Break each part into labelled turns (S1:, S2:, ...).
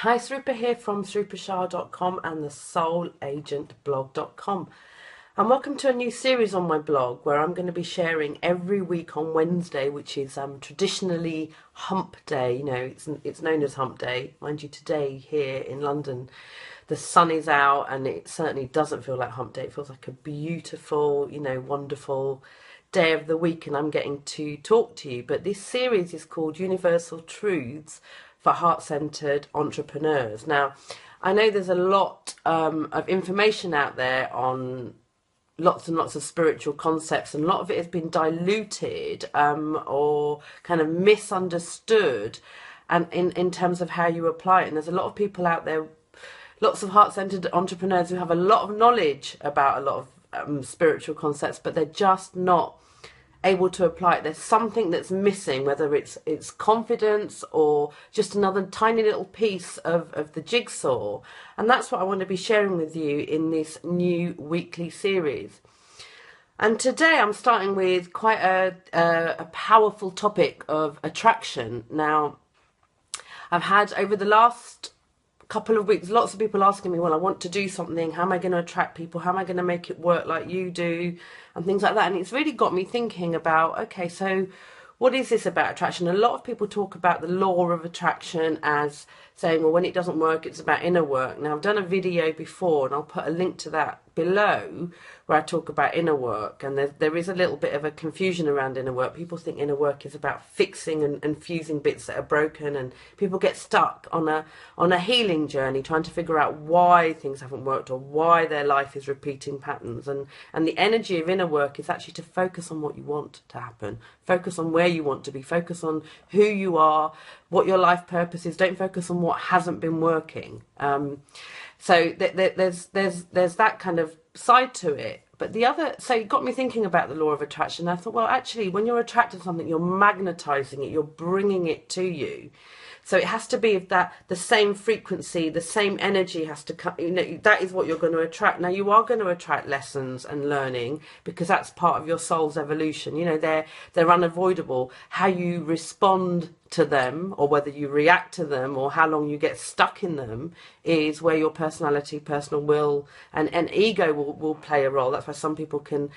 S1: Hi, Srupa here from srupashah.com and the soulagentblog.com. And welcome to a new series on my blog where I'm going to be sharing every week on Wednesday, which is traditionally Hump Day. You know, it's known as Hump Day. Mind you, today here in London, the sun is out and it certainly doesn't feel like Hump Day. It feels like a beautiful, wonderful day of the week, and I'm getting to talk to you. But this series is called Universal Truths for Heart-Centered Entrepreneurs. Now, I know there's a lot of information out there on lots and lots of spiritual concepts, and a lot of it has been diluted or kind of misunderstood, and in terms of how you apply it. And there's a lot of people out there, lots of heart-centered entrepreneurs who have a lot of knowledge about a lot of spiritual concepts, but they're just not able to apply it. There's something that's missing, whether it's confidence or just another tiny little piece of the jigsaw. And that's what I want to be sharing with you in this new weekly series. And today I'm starting with quite a powerful topic of attraction. Now, I've had over the last couple of weeks lots of people asking me, well, I want to do something, how am I going to attract people, how am I going to make it work like you do, and things like that. And it's really got me thinking about, okay, so what is this about attraction? A lot of people talk about the law of attraction as saying, well, when it doesn't work, it's about inner work. Now, I've done a video before, and I'll put a link to that below, where I talk about inner work. And there is a little bit of a confusion around inner work. People think inner work is about fixing and fusing bits that are broken, and people get stuck on a healing journey trying to figure out why things haven't worked or why their life is repeating patterns. And the energy of inner work is actually to focus on what you want to happen, focus on where you want to be, focus on who you are, what your life purpose is. Don't focus on what hasn't been working. So there's that kind of side to it. But the other, so it got me thinking about the law of attraction. I thought, well, actually, when you're attracted to something, you're magnetizing it, you're bringing it to you. So it has to be of that, the same frequency, the same energy has to come, that is what you're going to attract. Now, you are going to attract lessons and learning because that's part of your soul's evolution. They're unavoidable. How you respond to them, or whether you react to them, or how long you get stuck in them, is where your personality, personal will, and ego will play a role. That's why some people can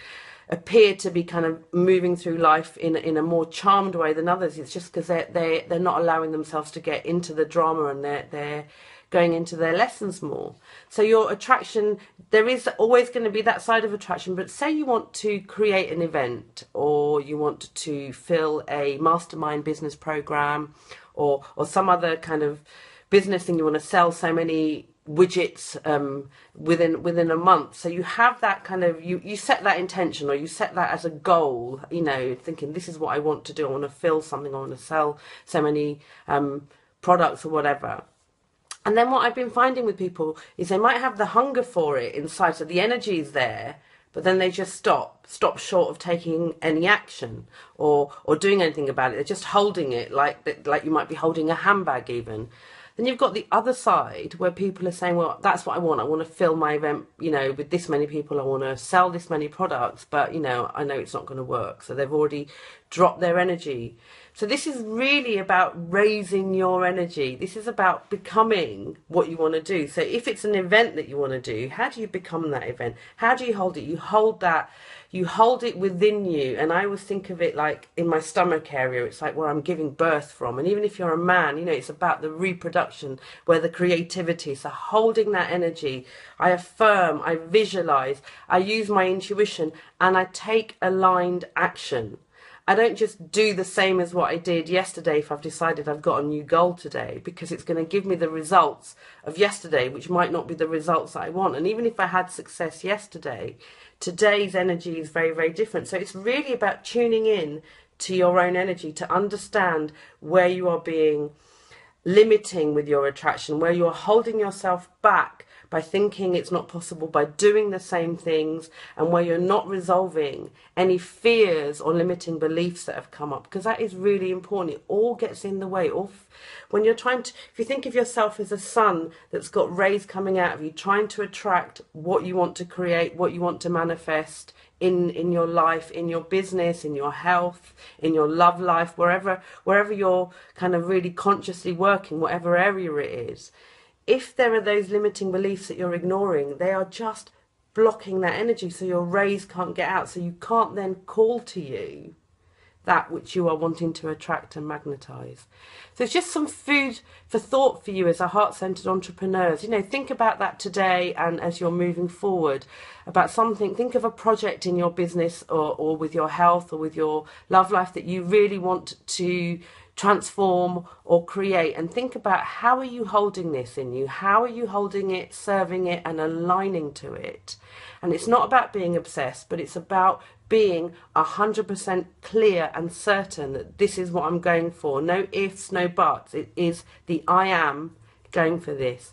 S1: appear to be kind of moving through life in a more charmed way than others. It's just because they're not allowing themselves to get into the drama, and they're going into their lessons more. So your attraction, there is always going to be that side of attraction. But say you want to create an event, or you want to fill a mastermind business program, or some other kind of business thing, you want to sell so many widgets within a month. So you have that kind of, you set that intention, or you set that as a goal, thinking this is what I want to do. I want to fill something, I want to sell so many products or whatever. And then what I've been finding with people is they might have the hunger for it inside, so the energy is there, but then they just stop short of taking any action or doing anything about it. They're just holding it like you might be holding a handbag even. Then you've got the other side where people are saying, well, that's what I want. I want to fill my event, with this many people. I want to sell this many products, but, I know it's not going to work. So they've already dropped their energy. So this is really about raising your energy. This is about becoming what you want to do. So if it's an event that you want to do, how do you become that event? How do you hold it? You hold it within you. And I always think of it like in my stomach area. It's like where I'm giving birth from. And even if you're a man, it's about the reproduction, where the creativity. So holding that energy, I affirm, I visualize, I use my intuition, and I take aligned action. I don't just do the same as what I did yesterday if I've decided I've got a new goal today, because it's going to give me the results of yesterday, which might not be the results that I want. And even if I had success yesterday, today's energy is very, very different. So it's really about tuning in to your own energy to understand where you are being limiting with your attraction, where you are holding yourself back by thinking it's not possible, by doing the same things, and where you're not resolving any fears or limiting beliefs that have come up, because that is really important. It all gets in the way. When you're trying to, if you think of yourself as a sun that's got rays coming out of you, trying to attract what you want to create, what you want to manifest in your life, in your business, in your health, in your love life, wherever you're kind of really consciously working, whatever area it is, if there are those limiting beliefs that you're ignoring, they are just blocking that energy, so your rays can't get out, so you can't then call to you that which you are wanting to attract and magnetize. So it's just some food for thought for you as a heart-centered entrepreneur. You know, think about that today, and as you're moving forward about something, think of a project in your business or with your health or with your love life that you really want to transform or create, and think about, how are you holding this in you? How are you holding it, serving it, and aligning to it? And it's not about being obsessed, but it's about being 100% clear and certain that this is what I'm going for. No ifs, no buts. It is the I am going for this.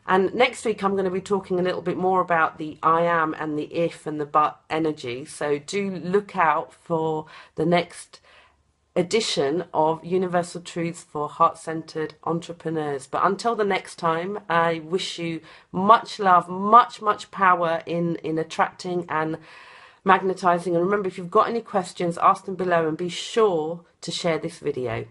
S1: And next week I'm going to be talking a little bit more about the I am and the if and the but energy. So do look out for the next edition of Universal Truths for Heart-Centered Entrepreneurs. But until the next time, I wish you much love, much power in attracting and magnetizing. And remember, if you've got any questions, ask them below, and be sure to share this video.